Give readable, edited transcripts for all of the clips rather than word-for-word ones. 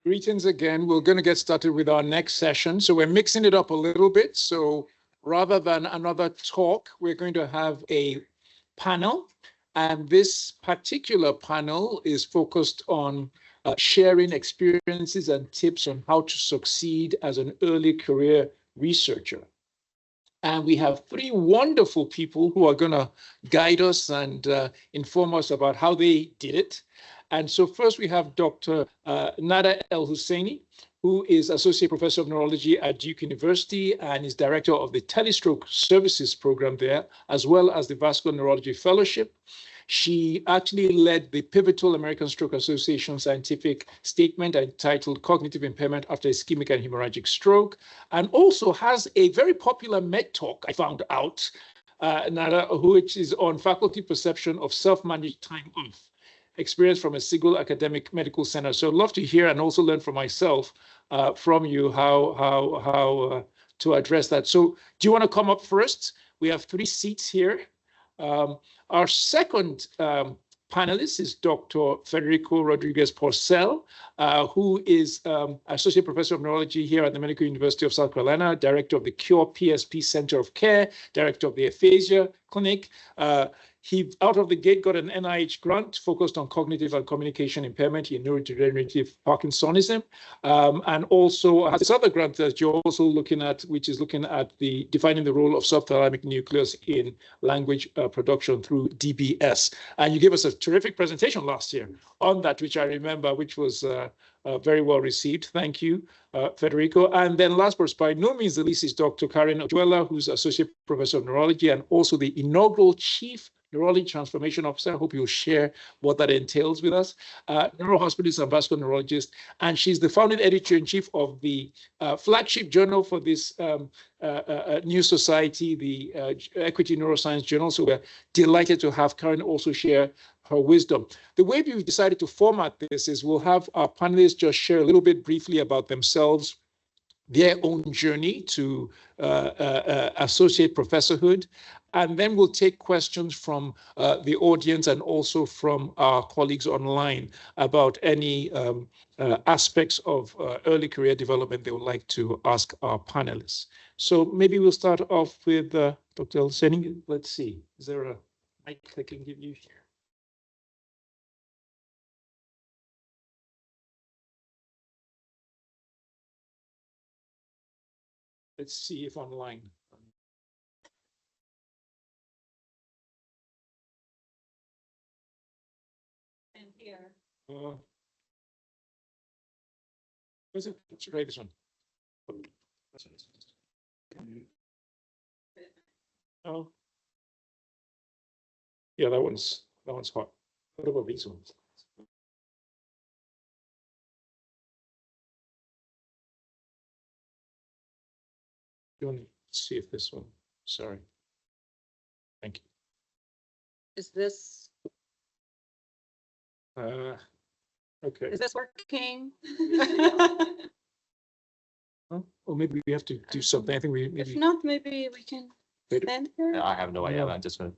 Greetings again. We're going to get started with our next session. So we're mixing it up a little bit. So rather than another talk, we're going to have a panel. And this particular panel is focused on sharing experiences and tips on how to succeed as an early career researcher. And we have three wonderful people who are going to guide us and inform us about how they did it. And so first we have Dr. Nada El Husseini, who is Associate Professor of Neurology at Duke University and is Director of the Telestroke Services Program there, as well as the Vascular Neurology Fellowship. She actually led the pivotal American Stroke Association scientific statement entitled Cognitive Impairment After Ischemic and Hemorrhagic Stroke, and also has a very popular med talk, I found out, Nada, which is on faculty perception of self-managed time off, experience from a single academic medical center. So I'd love to hear and also learn from myself from you how to address that. So do you want to come up first? We have 3 seats here. Our second panelist is Dr. Federico Rodriguez-Porcel, who is Associate Professor of Neurology here at the Medical University of South Carolina, Director of the CURE PSP Center of Care, Director of the Aphasia Clinic. He, out of the gate, got an NIH grant focused on cognitive and communication impairment in neurodegenerative Parkinsonism, and also has this other grant that you're also looking at, which is looking at the defining the role of subthalamic nucleus in language production through DBS. And you gave us a terrific presentation last year on that, which I remember, which was very well received. Thank you, Federico. And then last but by no means the least is Dr. Karen Orjuela, who's Associate Professor of Neurology and also the inaugural Chief Neurology Transformation Officer. I hope you'll share what that entails with us. Neurohospitalist and vascular neurologist, and she's the founding editor-in-chief of the flagship journal for this new society, the Equity Neuroscience Journal. So we're delighted to have Karen also share her wisdom. The way we've decided to format this is we'll have our panelists just share a little bit briefly about themselves, their own journey to associate professorhood, and then we'll take questions from the audience and also from our colleagues online about any aspects of early career development they would like to ask our panelists. So maybe we'll start off with Dr. Husseini. Let's see, is there a mic I can give you here? Let's see if online. And here. Where's it? Let's try this one. Oh. Yeah, that one's hot. What about these ones? You want to see if this one, sorry. Thank you. Is this Okay. is this working? Oh, or maybe we have to do something. I think we maybe. If not, maybe we can stand here. I have no idea. I'm just gonna.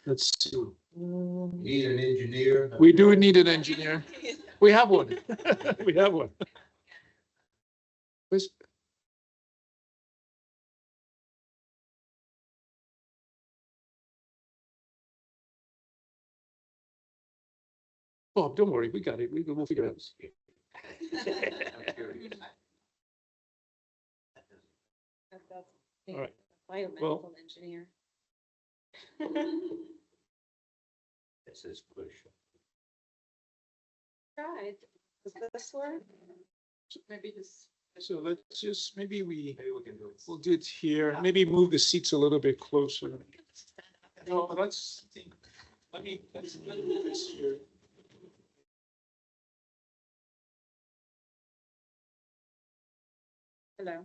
Let's see. Need an engineer. We do need an engineer. We have one. We have one. Where's... Bob, don't worry, we got it. We'll figure it out. All right. Biomedical engineer. This is push. Right. Does this work? Maybe this. So let's just maybe we can do it. we'll do it here. Maybe move the seats a little bit closer. No, let's think. Let's move this here. Hello.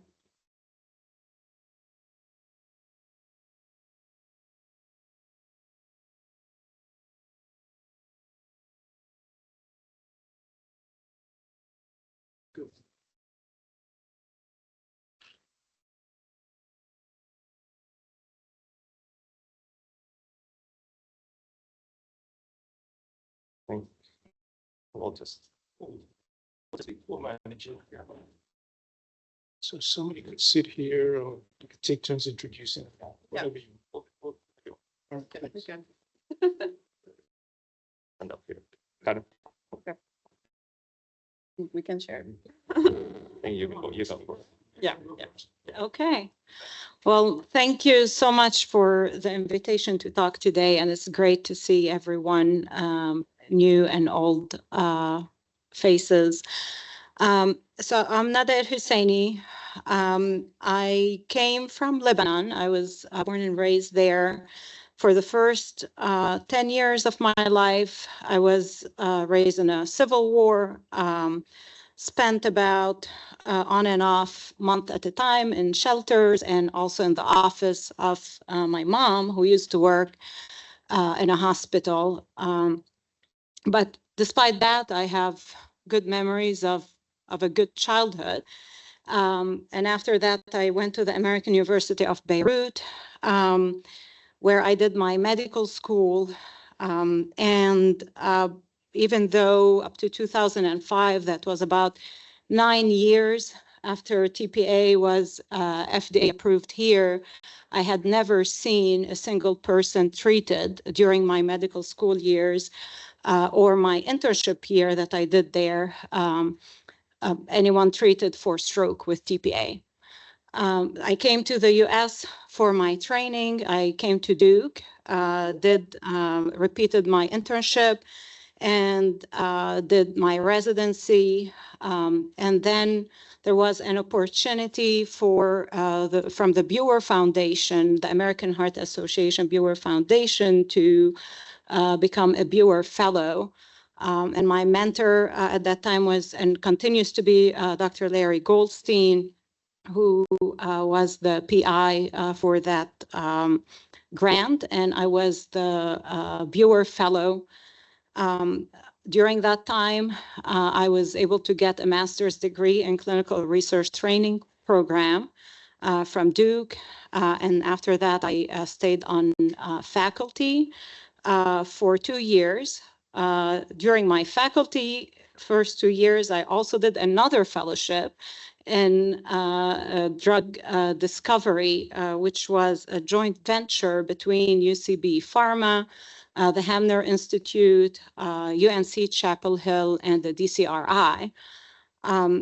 Good. We'll just. So somebody could sit here or you could take turns introducing. Whatever you. Okay. And up here. Got it. We can share. And you go for it. Yeah. Okay. Well, thank you so much for the invitation to talk today, and it's great to see everyone, new and old faces. So I'm Nader Husseini. I came from Lebanon. I was born and raised there. For the first 10 years of my life, I was raised in a civil war, spent about on and off month at a time in shelters and also in the office of my mom, who used to work in a hospital. But despite that, I have good memories of a good childhood. And after that, I went to the American University of Beirut, where I did my medical school. And even though up to 2005, that was about 9 years after TPA was FDA approved here, I had never seen a single person treated during my medical school years or my internship year that I did there, anyone treated for stroke with TPA. I came to the US for my training. I came to Duke, repeated my internship, and did my residency. And then there was an opportunity for from the Buer Foundation, the American Heart Association Buer Foundation, to become a Buer Fellow. And my mentor at that time was and continues to be Dr. Larry Goldstein, who was the PI for that grant, and I was the Buer Fellow. During that time, I was able to get a master's degree in clinical research training program from Duke, and after that, I stayed on faculty for 2 years. During my faculty first 2 years, I also did another fellowship in drug discovery, which was a joint venture between UCB Pharma, the Hamner Institute, UNC Chapel Hill, and the DCRI.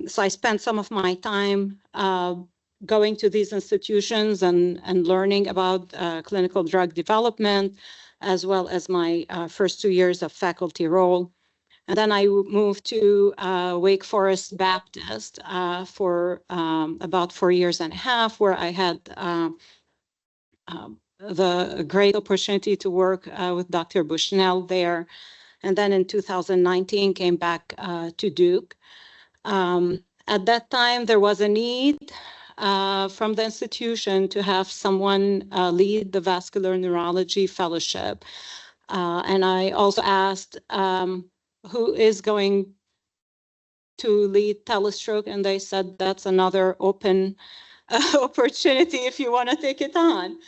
So I spent some of my time going to these institutions and learning about clinical drug development, as well as my first 2 years of faculty role. And then I moved to Wake Forest Baptist for about 4 years and a half, where I had the great opportunity to work with Dr. Bushnell there. And then in 2019, came back to Duke. At that time, there was a need from the institution to have someone lead the vascular neurology fellowship. And I also asked who is going to lead telestroke, and they said that's another open opportunity if you want to take it on.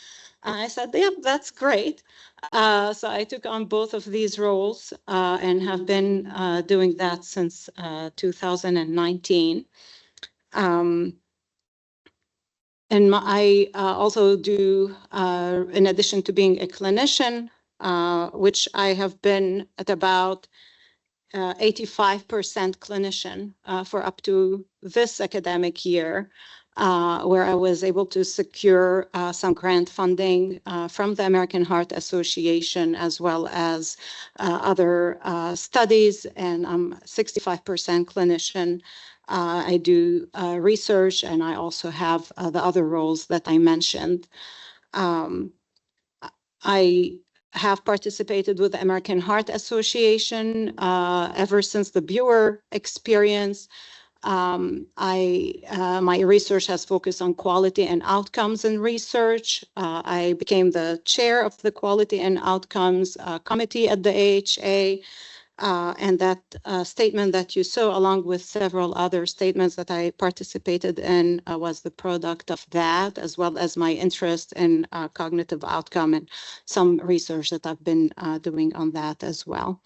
I said, yep, that's great. So I took on both of these roles and have been doing that since 2019. And I also do, in addition to being a clinician, which I have been at about 85% clinician for up to this academic year, where I was able to secure some grant funding from the American Heart Association, as well as other studies, and I'm 65% clinician. I do research, and I also have the other roles that I mentioned. I have participated with the American Heart Association ever since the Buer experience. My research has focused on quality and outcomes in research. I became the chair of the Quality and Outcomes Committee at the AHA. And that statement that you saw, along with several other statements that I participated in, was the product of that, as well as my interest in cognitive outcome and some research that I've been doing on that as well.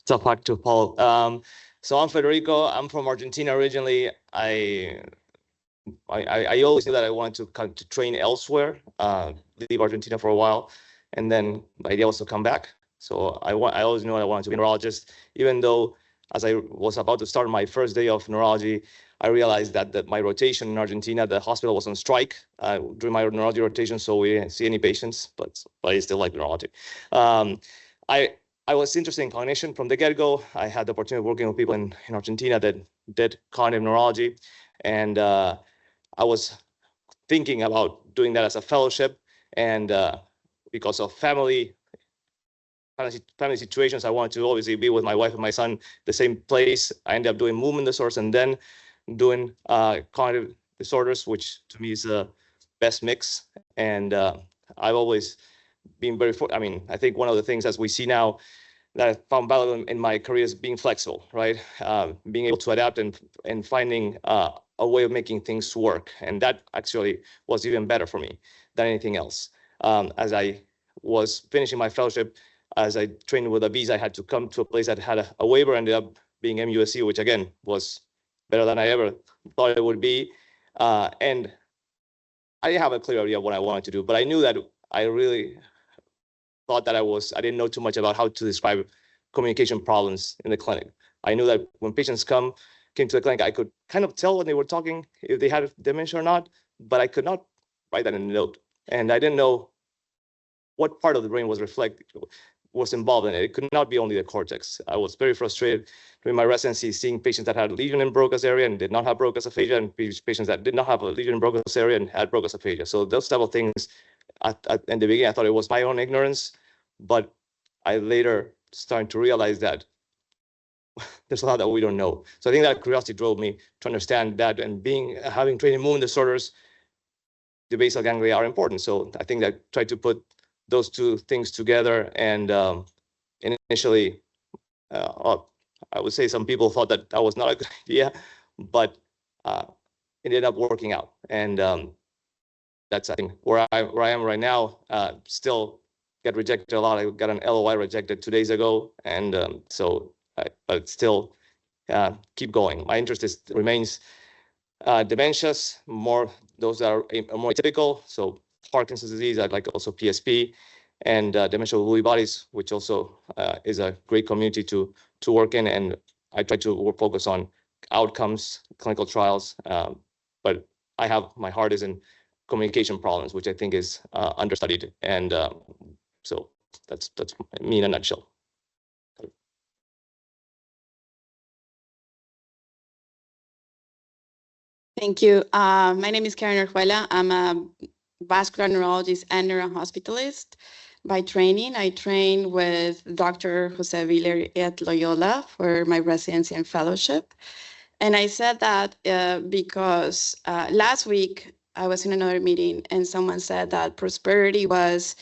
Tough act to follow. So I'm Federico. I'm from Argentina originally. I always knew that I wanted to come to train elsewhere, leave Argentina for a while, and then the idea was to come back. So I always knew I wanted to be a neurologist, even though as I was about to start my first day of neurology, I realized that my rotation in Argentina, the hospital was on strike during my neurology rotation, so we didn't see any patients, but I still like neurology. I was interested in cognition from the get-go. I had the opportunity of working with people in Argentina that did cognitive neurology, and I was thinking about doing that as a fellowship, and because of family situations, I wanted to obviously be with my wife and my son the same place. I ended up doing movement disorders and then doing cognitive disorders, which to me is the best mix. And I've always been I think one of the things as we see now that I found valuable in my career is being flexible, right? Being able to adapt and finding a way of making things work. And that actually was even better for me than anything else. As I was finishing my fellowship, as I trained with a visa, I had to come to a place that had a waiver, ended up being MUSC, which again was better than I ever thought it would be. And I didn't have a clear idea of what I wanted to do, but I knew that I really thought that I didn't know too much about how to describe communication problems in the clinic. I knew that when patients came to the clinic, I could kind of tell when they were talking if they had dementia or not, but I could not write that in a note. And I didn't know what part of the brain was involved in it. It could not be only the cortex. I was very frustrated during my residency seeing patients that had lesion in Broca's area and did not have Broca's aphasia, and patients that did not have a lesion in Broca's area and had Broca's aphasia. So those type of things, in the beginning, I thought it was my own ignorance, but I later started to realize that there's a lot that we don't know. So I think that curiosity drove me to understand that, and having trained in movement disorders, the basal ganglia are important. So I think that I tried to put those two things together, and initially, I would say some people thought that was not a good idea, but it ended up working out. And that's, I think, where I am right now. Still get rejected a lot. I got an LOI rejected 2 days ago, and but still keep going. My interest remains dementias, those that are more typical. So Parkinson's disease, I'd like also PSP, and dementia with Lewy bodies, which also is a great community to work in. And I try to focus on outcomes, clinical trials, but my heart is in communication problems, which I think is understudied. And so that's me in a nutshell. Thank you. My name is Karen Orjuela. I'm a vascular neurologist and neurohospitalist by training. I trained with Dr. Jose Viller at Loyola for my residency and fellowship. And I said that because last week I was in another meeting and someone said that prosperity was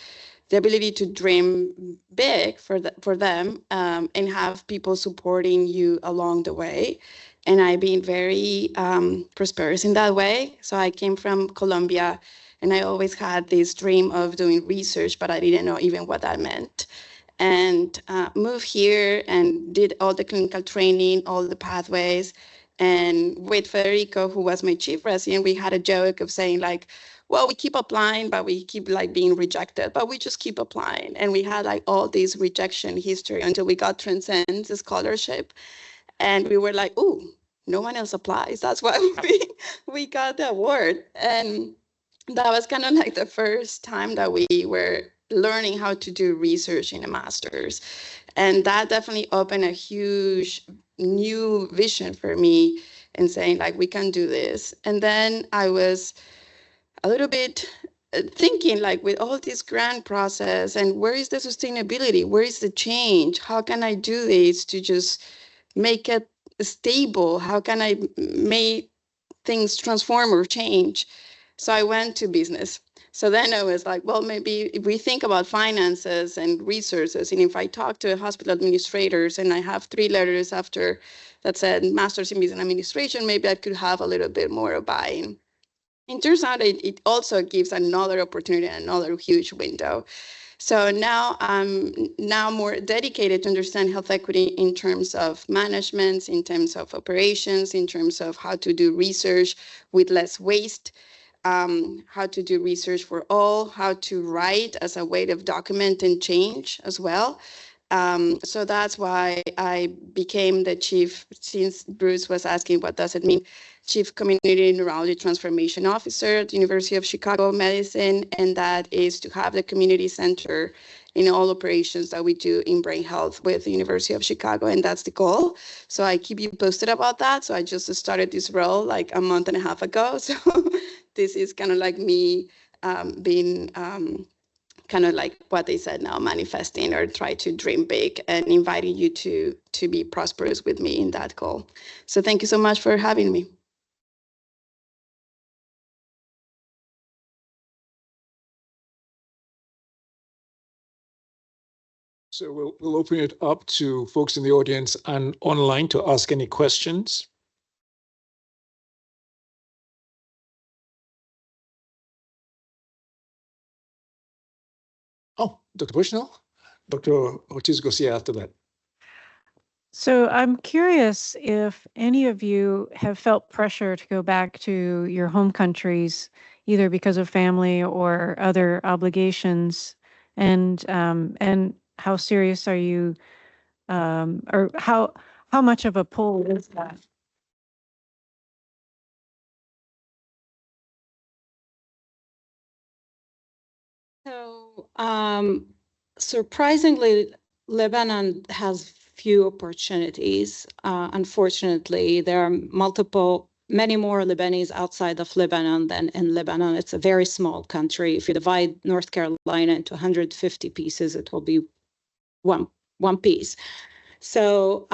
the ability to dream big for them and have people supporting you along the way. And I've been very prosperous in that way. So I came from Colombia and I always had this dream of doing research, but I didn't know even what that meant. And moved here and did all the clinical training, all the pathways. And with Federico, who was my chief resident, we had a joke of saying like, well, we keep applying, but we keep like being rejected, but we just keep applying. And we had like all this rejection history until we got Transcend scholarship. And we were like, oh, no one else applies. That's why we got the award. And that was kind of like the first time that we were learning how to do research in a master's. And that definitely opened a huge new vision for me in saying like, we can do this. And then I was a little bit thinking like with all this grant process and where is the sustainability? Where is the change? How can I do this to just make it stable? How can I make things transform or change? So I went to business. So then I was like, well, maybe if we think about finances and resources, and if I talk to hospital administrators and I have 3 letters after that said Master's in Business Administration, maybe I could have a little bit more of buying. It turns out it also gives another opportunity, another huge window. So now I'm now more dedicated to understand health equity in terms of management, in terms of operations, in terms of how to do research with less waste, how to do research for all, how to write as a way of documenting change as well. So that's why I became the chief, since Bruce was asking what does it mean, Chief Community Neurology Transformation Officer at the University of Chicago Medicine, and that is to have the community center in all operations that we do in brain health with the University of Chicago, and that's the goal. So I keep you posted about that. So I just started this role like a month and a half ago. So this is kind of like me being kind of like what they said now, manifesting or try to dream big and inviting you to be prosperous with me in that goal. So thank you so much for having me. So we'll open it up to folks in the audience and online to ask any questions. Oh, Dr. Bushnell, Dr. Ortiz-Garcia after that. So I'm curious if any of you have felt pressure to go back to your home countries, either because of family or other obligations, and how serious are you, or how much of a pull is that? So, surprisingly, Lebanon has few opportunities. Unfortunately, there are many more Lebanese outside of Lebanon than in Lebanon. It's a very small country. If you divide North Carolina into 150 pieces, it will be one piece. So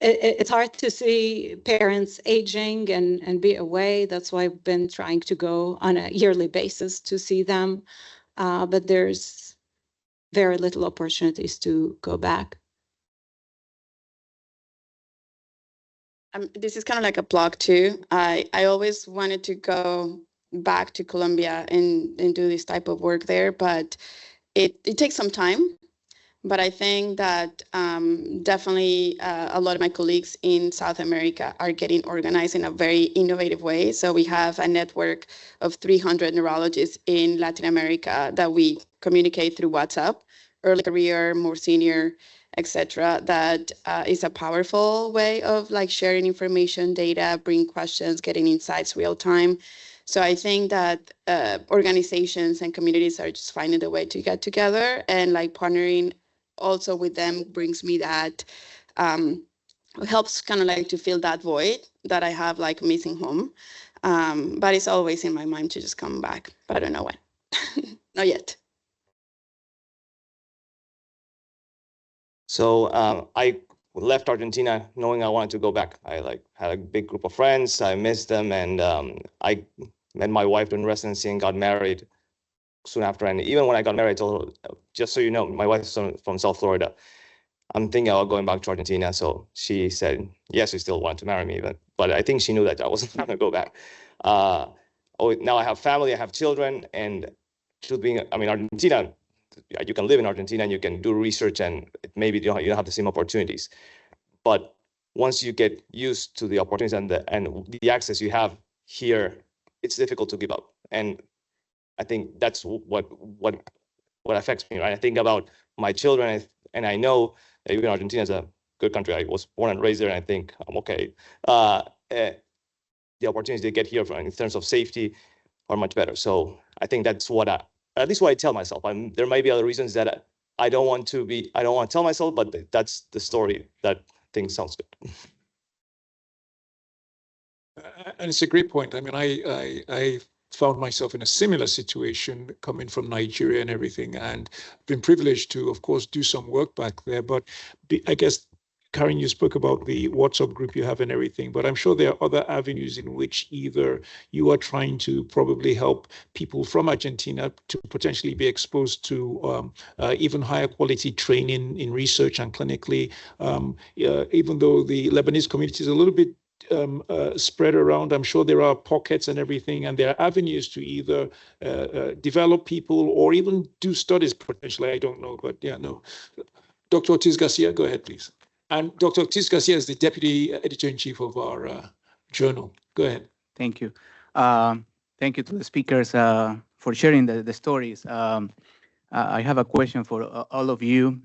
it's hard to see parents aging and be away. That's why I've been trying to go on a yearly basis to see them. But there's very little opportunities to go back. This is kind of like a plug too. I always wanted to go back to Colombia and do this type of work there, but it takes some time. But I think that definitely a lot of my colleagues in South America are getting organized in a very innovative way. So we have a network of 300 neurologists in Latin America that we communicate through WhatsApp, early career, more senior, etc. That is a powerful way of like sharing information, data, bring questions, getting insights real time. So I think that organizations and communities are just finding a way to get together, and like partnering also with them brings me that, helps kind of like to fill that void that I have like missing home. But it's always in my mind to just come back, but I don't know when. Not yet. So I left Argentina knowing I wanted to go back. I like had a big group of friends. I missed them, and I met my wife during residency and got married soon after. And even when I got married, I told her, just so you know, my wife is from South Florida. I'm thinking about going back to Argentina. So she said, yes, she still wanted to marry me, but I think she knew that I wasn't going to go back. Now I have family, I have children, and truth being, I mean, Argentina, you can live in Argentina and you can do research, and maybe you don't have the same opportunities. But once you get used to the opportunities and the access you have here, it's difficult to give up. And I think that's what affects me, right? I think about my children, and I know that even Argentina is a good country. I was born and raised there, and I think I'm okay. The opportunities they get here in terms of safety are much better. So I think that's at least what I tell myself. There might be other reasons that I don't want to tell myself, but that's the story that things sounds good. And it's a great point. I mean, I found myself in a similar situation coming from Nigeria and everything, and been privileged to, of course, do some work back there. But I guess, Karen, you spoke about the WhatsApp group you have and everything, but I'm sure there are other avenues in which either you are trying to probably help people from Argentina to potentially be exposed to even higher quality training in research and clinically, even though the Lebanese community is a little bit spread around. I'm sure there are pockets and everything, and there are avenues to either develop people or even do studies potentially. I don't know, but yeah, no. Dr. Ortiz Garcia, go ahead, please. And Dr. Ortiz Garcia is the deputy editor-in-chief of our journal. Go ahead. Thank you. Thank you to the speakers for sharing the stories. I have a question for all of you.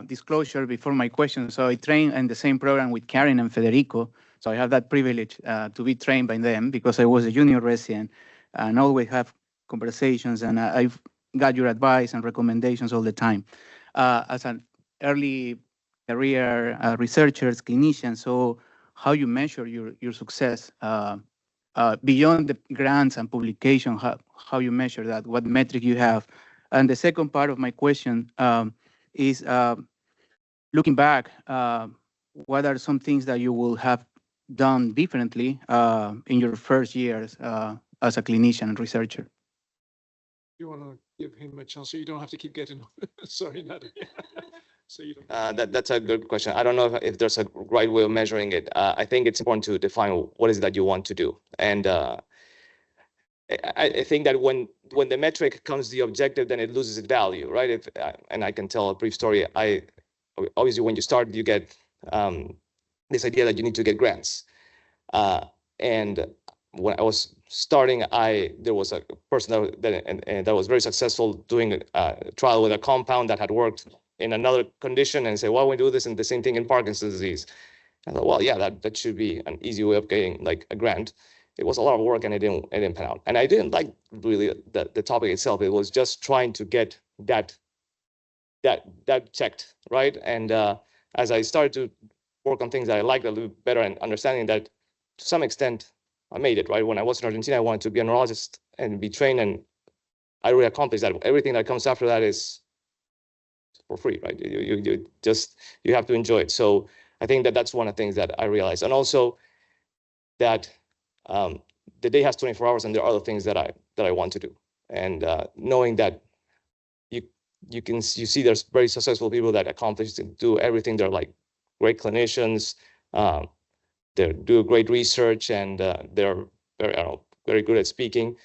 Disclosure before my question. So I trained in the same program with Karen and Federico. So I have that privilege to be trained by them because I was a junior resident and always have conversations, and I've got your advice and recommendations all the time. As an early career researchers, clinicians, so how you measure your success beyond the grants and publication, how you measure that, what metric you have. And the second part of my question is looking back, what are some things that you will have done differently in your first years as a clinician and researcher? You want to give him a chance so you don't have to keep getting sorry, Nadia. So you don't That's a good question. I don't know if there's a right way of measuring it. I think it's important to define what is that you want to do. And I think that when the metric comes the objective, then it loses its value, right? And I can tell a brief story. Obviously, when you start, you get this idea that you need to get grants. And when I was starting, there was a person that was very successful doing a trial with a compound that had worked in another condition, and say, why don't we do this in the same thing in Parkinson's disease? I thought, well, yeah, that should be an easy way of getting like a grant. It was a lot of work, and it didn't pan out. And I didn't like really the topic itself. It was just trying to get that checked, right? And as I started to work on things that I liked a little better and understanding that to some extent I made it, right? When I was in Argentina, I wanted to be a neurologist and be trained, and I really accomplished that. Everything that comes after that is for free, right? You have to enjoy it. So I think that that's one of the things that I realized. And also that the day has 24 hours, and there are other things that I want to do. And knowing that you see there's very successful people that accomplish and do everything. They're like great clinicians. They do great research, and they're very good at speaking.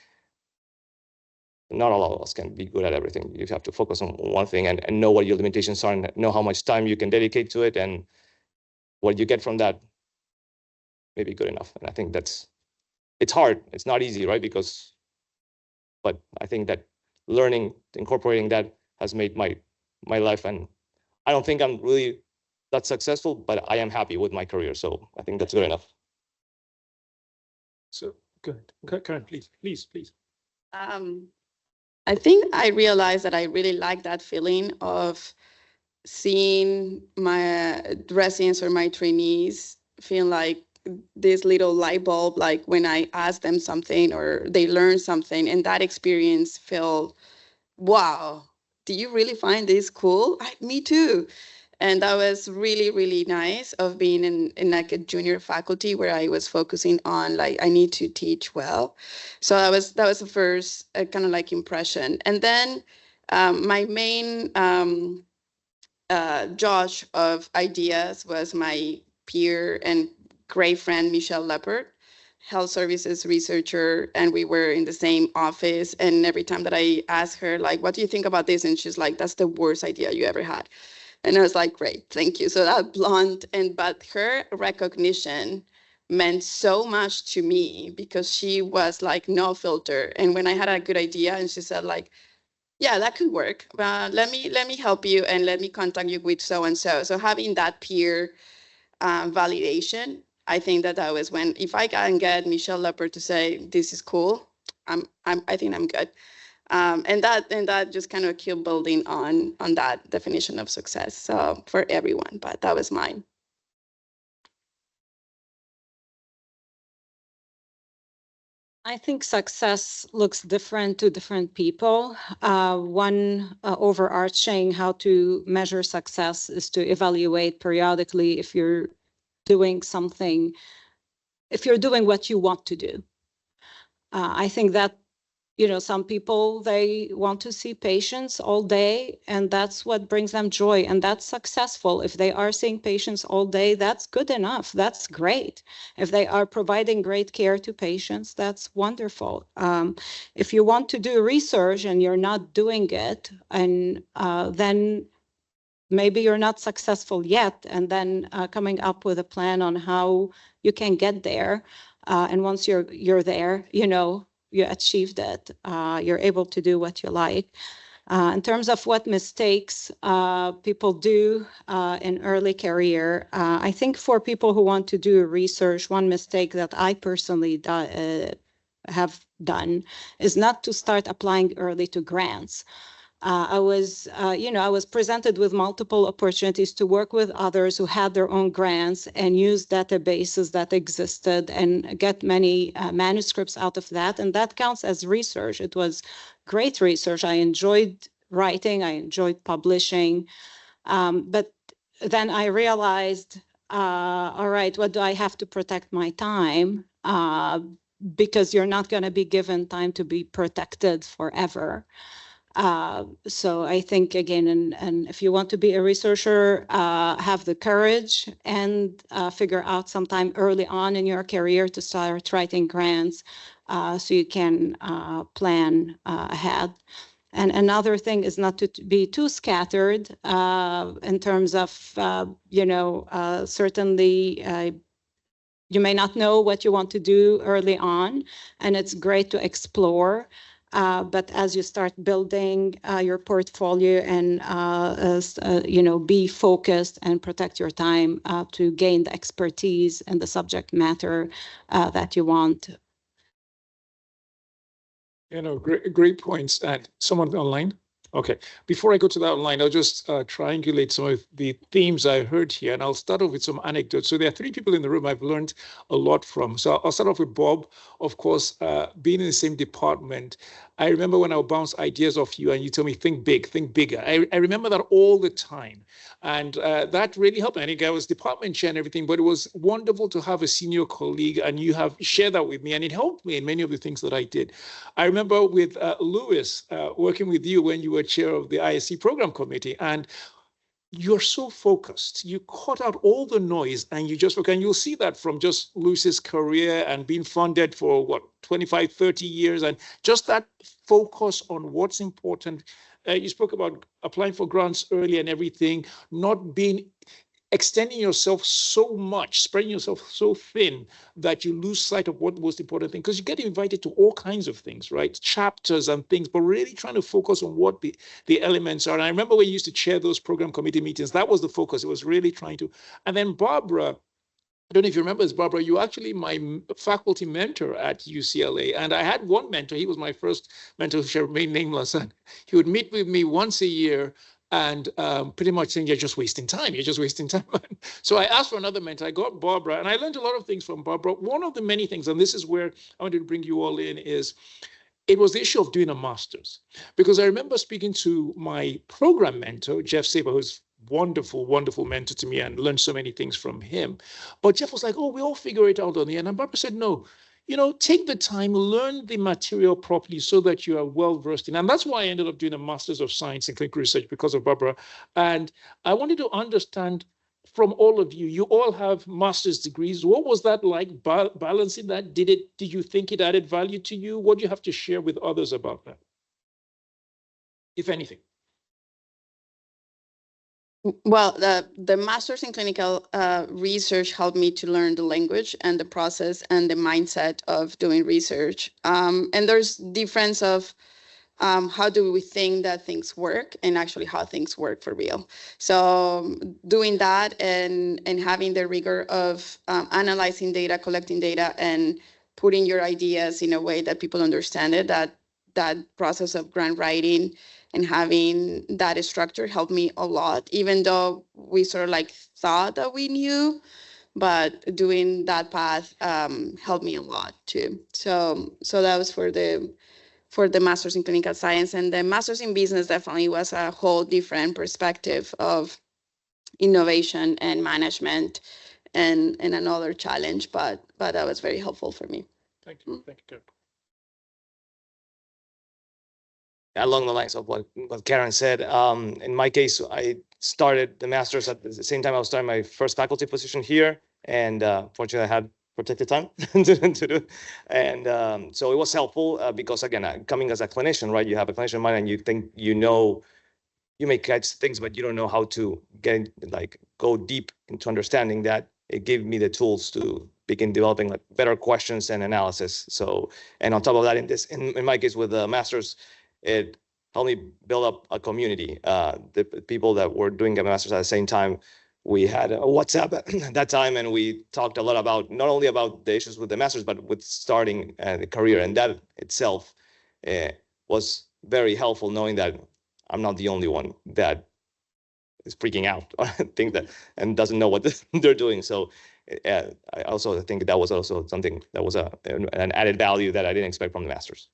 Not all of us can be good at everything. You have to focus on one thing and know what your limitations are, and know how much time you can dedicate to it, and what you get from that may be good enough. And I think it's hard. It's not easy, right? But I think that learning, incorporating that has made my life, and I don't think I'm really that successful, but I am happy with my career. So I think that's good enough. So go ahead, Karen, please. I think I realized that I really like that feeling of seeing my residents or my trainees feel like this little light bulb, like when I ask them something or they learn something, and that experience felt, wow, do you really find this cool? Me too. And that was really, really nice of being in like a junior faculty where I was focusing on like, I need to teach well. So that was the first kind of like impression. And then my main judge of ideas was my peer and great friend, Michelle Leppert, health services researcher, and we were in the same office. And every time that I asked her, like, what do you think about this? And she's like, that's the worst idea you ever had. And I was like, great, thank you. So that blunt, but her recognition meant so much to me because she was like no filter. And when I had a good idea and she said like, yeah, that could work. Let me help you and let me contact you with so-and-so. So having that peer validation, I think that was when, if I can get Michelle Leppert to say, this is cool, I think I'm good. And that just kind of kept building on that definition of success. So for everyone, but that was mine. I think success looks different to different people. One overarching how to measure success is to evaluate periodically if you're doing something, if you're doing what you want to do. I think that some people, they want to see patients all day, and that's what brings them joy, and that's successful. If they are seeing patients all day, that's good enough. That's great. If they are providing great care to patients, that's wonderful. If you want to do research and you're not doing it, and then maybe you're not successful yet, and then coming up with a plan on how you can get there. And once you're there, you achieved it. You're able to do what you like. In terms of what mistakes people do in early career, I think for people who want to do research, one mistake that I personally have done is not to start applying early to grants. I was presented with multiple opportunities to work with others who had their own grants and use databases that existed and get many manuscripts out of that. And that counts as research. It was great research. I enjoyed writing. I enjoyed publishing. But then I realized, all right, what do I have to protect my time? Because you're not going to be given time to be protected forever. So I think, again, and if you want to be a researcher, have the courage and figure out sometime early on in your career to start writing grants so you can plan ahead. And another thing is not to be too scattered in terms of, certainly you may not know what you want to do early on, and it's great to explore. But as you start building your portfolio and, be focused and protect your time to gain the expertise and the subject matter that you want. Great points. And someone online? Okay. Before I go to that online, I'll just triangulate some of the themes I heard here, and I'll start off with some anecdotes. So there are 3 people in the room I've learned a lot from. So I'll start off with Bob. Of course, being in the same department, I remember when I would bounce ideas off you and you tell me, think big, think bigger. I remember that all the time. And that really helped me. I think I was department chair and everything, but it was wonderful to have a senior colleague and you have shared that with me. And it helped me in many of the things that I did. I remember with Louis, working with you when you were chair of the ISC program committee, and you're so focused. You cut out all the noise and you just focus. And you'll see that from just Luis's career and being funded for 25, 30 years, and just that focus on what's important. You spoke about applying for grants early and everything, not extending yourself so much, spreading yourself so thin that you lose sight of what the most important thing, because you get invited to all kinds of things, right? Chapters and things, but really trying to focus on what the elements are. And I remember when you used to chair those program committee meetings, that was the focus. It was really trying to. And then Barbara, I don't know if you remember this, Barbara, you were actually my faculty mentor at UCLA. And I had one mentor. He was my first mentor who shall remain nameless. And he would meet with me once a year and pretty much saying, you're just wasting time. You're just wasting time. So I asked for another mentor. I got Barbara, and I learned a lot of things from Barbara. One of the many things, and this is where I wanted to bring you all in, is it was the issue of doing a master's. Because I remember speaking to my program mentor, Jeff Saber, who's wonderful, wonderful mentor to me, and learned so many things from him. But Jeff was like, oh, we all figure it out on the end. And Barbara said, no, take the time, learn the material properly so that you are well-versed in. And that's why I ended up doing a Master's of Science in Clinical Research, because of Barbara. And I wanted to understand from all of you, you all have master's degrees. What was that like, balancing that? Did you think it added value to you? What do you have to share with others about that, if anything? Well, the master's in clinical research helped me to learn the language and the process and the mindset of doing research. And there's difference of how do we think that things work and actually how things work for real. So doing that and having the rigor of analyzing data, collecting data, and putting your ideas in a way that people understand it, that process of grant writing and having that structure helped me a lot, even though we sort of thought that we knew, but doing that path helped me a lot too. So that was for the master's in clinical science. And the master's in business definitely was a whole different perspective of innovation and management and another challenge, but that was very helpful for me. Thank you. Thank you. along the lines of what Karen said, in my case, I started the master's at the same time I was starting my first faculty position here, and fortunately, I had protected time to do. And so it was helpful because, again, coming as a clinician, right? You have a clinician mind, and you think you may catch things, but you don't know how to go deep into understanding that. It gave me the tools to begin developing better questions and analysis. So, and on top of that, in my case with the master's, it helped me build up a community. The people that were doing a master's at the same time, we had a WhatsApp at that time, and we talked a lot about not only about the issues with the master's, but with starting the career. And that itself was very helpful, knowing that I'm not the only one that is freaking out or think that and doesn't know what they're doing. So I also think that was also something that was an added value that I didn't expect from the master's.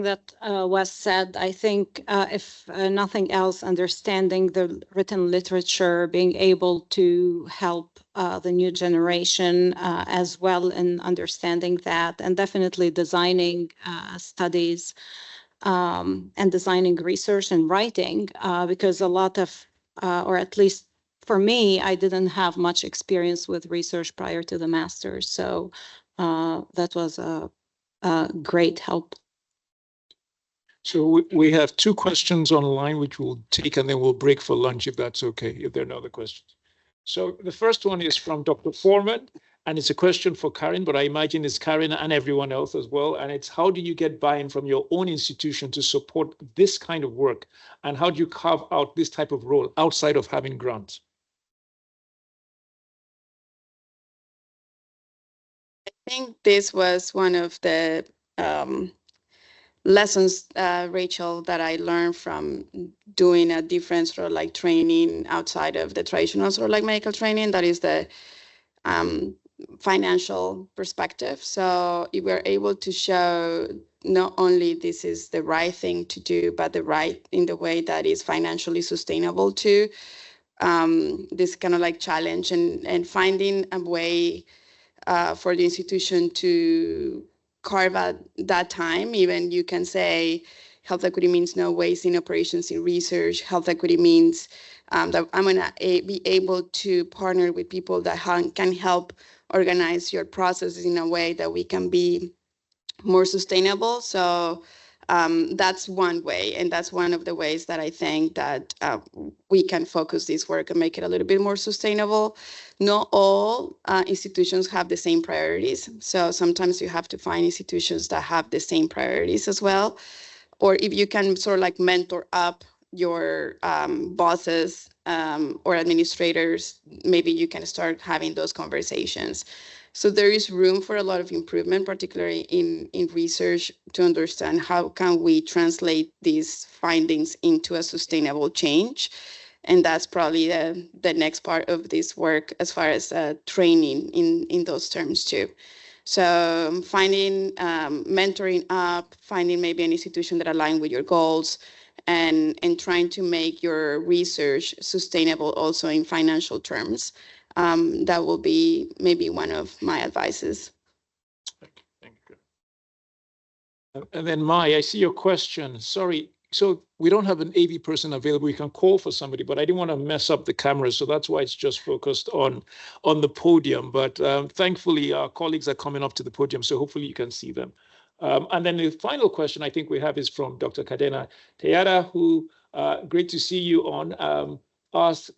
That was said, I think if nothing else, understanding the written literature, being able to help the new generation as well in understanding that, and definitely designing studies and designing research and writing, because a lot of, or at least for me, I didn't have much experience with research prior to the master's. So that was a great help. So we have two questions online, which we'll take, and then we'll break for lunch, if that's okay, if there are no other questions. So the first one is from Dr. Foreman, and it's a question for Karen, but I imagine it's Karen and everyone else as well. And it's, how do you get buy-in from your own institution to support this kind of work? And how do you carve out this type of role outside of having grants? I think this was one of the lessons, Rachel, that I learned from doing a different sort of like training outside of the traditional sort of like medical training. That is the financial perspective. So if we're able to show not only this is the right thing to do, but the right in the way that is financially sustainable too, this kind of like challenge and finding a way for the institution to carve out that time. Even you can say health equity means no wasting operations in research. Health equity means that I'm going to be able to partner with people that can help organize your processes in a way that we can be more sustainable. So that's one way, and that's one of the ways that I think that we can focus this work and make it a little bit more sustainable. Not all institutions have the same priorities. So sometimes you have to find institutions that have the same priorities as well. Or if you can sort of like mentor up your bosses or administrators, maybe you can start having those conversations. So there is room for a lot of improvement, particularly in research, to understand how can we translate these findings into a sustainable change. And that's probably the next part of this work as far as training in those terms too. So finding, mentoring up, finding maybe an institution that aligns with your goals, and trying to make your research sustainable also in financial terms. That will be maybe one of my advices. Thank you. And then Mai, I see your question. Sorry. So we don't have an AV person available. You can call for somebody, but I didn't want to mess up the camera. So that's why it's just focused on the podium. But thankfully, our colleagues are coming up to the podium. So hopefully you can see them. And then the final question I think we have is from Dr. Cadena Tejada, who, great to see you on, asked,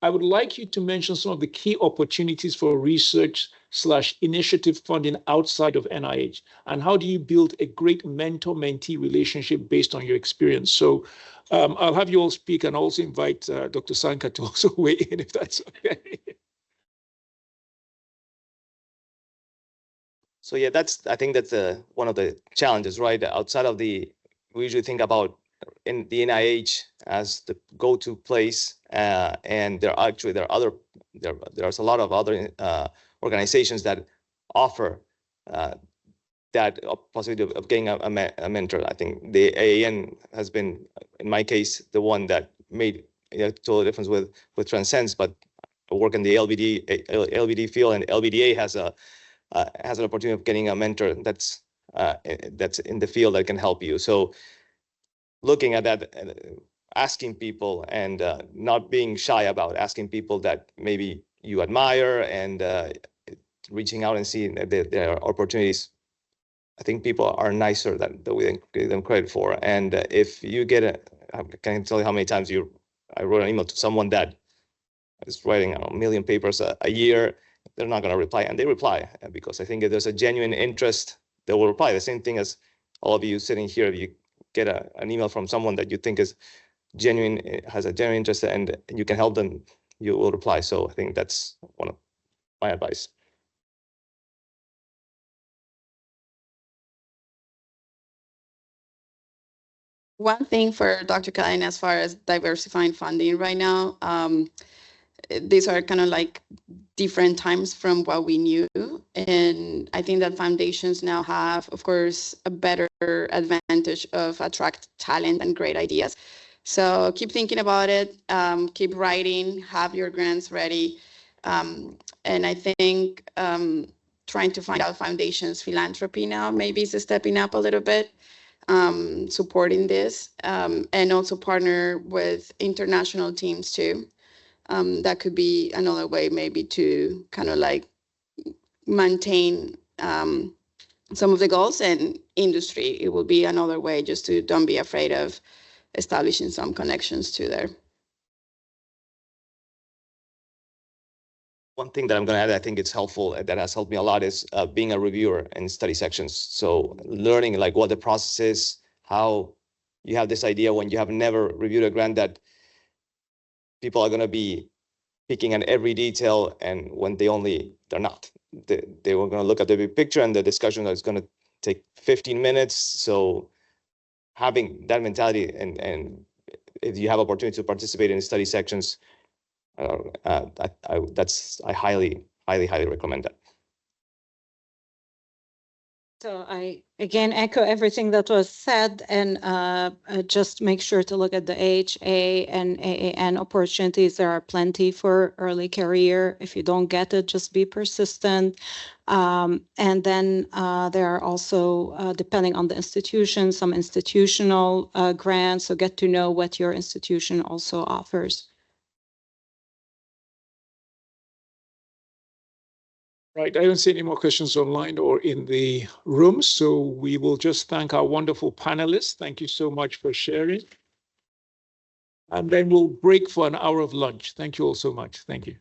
I would like you to mention some of the key opportunities for research/initiative funding outside of NIH, and how do you build a great mentor-mentee relationship based on your experience? So I'll have you all speak and also invite Dr. Sanka to also weigh in if that's okay. So yeah, I think that's one of the challenges, right? Outside of we usually think about in the NIH as the go-to place, and there's a lot of other organizations that offer that possibility of getting a mentor. I think the AAN has been, in my case, the one that made a total difference with Transcends, but I work in the LBD field, and LBDA has has an opportunity of getting a mentor that's in the field that can help you. So looking at that, asking people and not being shy about asking people that maybe you admire and reaching out and seeing that there are opportunities. I think people are nicer than we give them credit for. And if you get I can't tell you how many times I wrote an email to someone that is writing a million papers a year, they're not going to reply, and they reply because I think if there's a genuine interest, they will reply. The same thing as all of you sitting here, if you get an email from someone that you think is genuine, has a genuine interest, and you can help them, you will reply. So I think that's one of my advice. One thing for Dr. Kaline as far as diversifying funding right now, these are kind of like different times from what we knew. And I think that foundations now have, of course, a better advantage of attract talent and great ideas. So keep thinking about it, keep writing, have your grants ready. And I think trying to find out foundations philanthropy now maybe is stepping up a little bit. Supporting this and also partner with international teams too. That could be another way maybe to kind of like maintain some of the goals, and industry, it will be another way just to don't be afraid of establishing some connections to there. One thing that I'm going to add, I think it's helpful, that has helped me a lot, is being a reviewer in study sections. So learning like what the process is, how you have this idea when you have never reviewed a grant that people are going to be picking at every detail, and when they're not. They were going to look at the big picture, and the discussion is going to take 15 minutes. So having that mentality, and if you have opportunity to participate in study sections, I highly recommend that. So I again echo everything that was said, and just make sure to look at the AHA and AAN opportunities. There are plenty for early career. If you don't get it, just be persistent. And then there are also, depending on the institution, some institutional grants. So get to know what your institution also offers. Right, I don't see any more questions online or in the room, so we will just thank our wonderful panelists. Thank you so much for sharing. And then we'll break for an hour of lunch. Thank you all so much. Thank you.